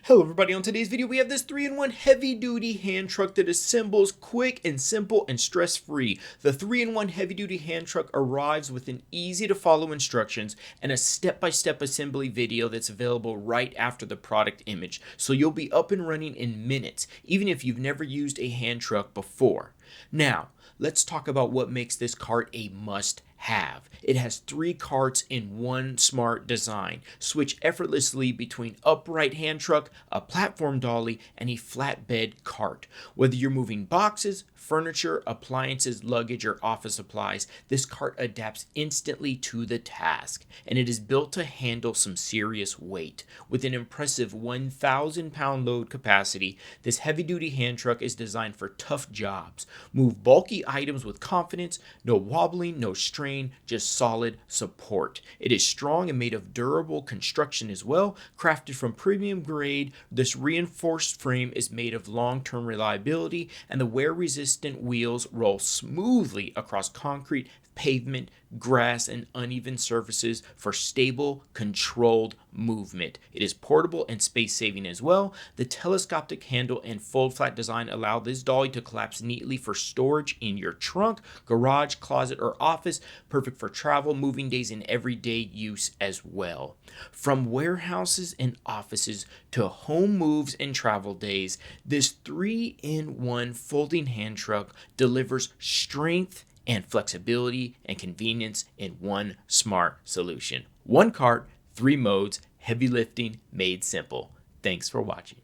Hello everybody, on today's video we have this 3-in-1 heavy duty hand truck that assembles quick and simple and stress free. The 3-in-1 heavy duty hand truck arrives with an easy to follow instructions and a step-by-step assembly video that's available right after the product image. So you'll be up and running in minutes, even if you've never used a hand truck before. Now, let's talk about what makes this cart a must-have. It has 3 carts in one smart design. Switch effortlessly between upright hand truck, a platform dolly, and a flatbed cart. Whether you're moving boxes, furniture, appliances, luggage, or office supplies, this cart adapts instantly to the task, and it is built to handle some serious weight. With an impressive 1,000-pound load capacity, this heavy-duty hand truck is designed for tough jobs. Move bulky items with confidence, no wobbling, no strain, just solid support. It is strong and made of durable construction as well, crafted from premium grade. This reinforced frame is made of long-term reliability, and the wear-resistant wheels roll smoothly across concrete, pavement, grass, and uneven surfaces for stable, controlled movement. It is portable and space-saving as well. The telescopic handle and fold flat design allow this dolly to collapse neatly for storage in your trunk, garage, closet, or office, perfect for travel, moving days, and everyday use as well. From warehouses and offices to home moves and travel days, this 3-in-1 folding hand truck delivers strength and flexibility and convenience in one smart solution. One cart, 3 modes, heavy lifting made simple. Thanks for watching.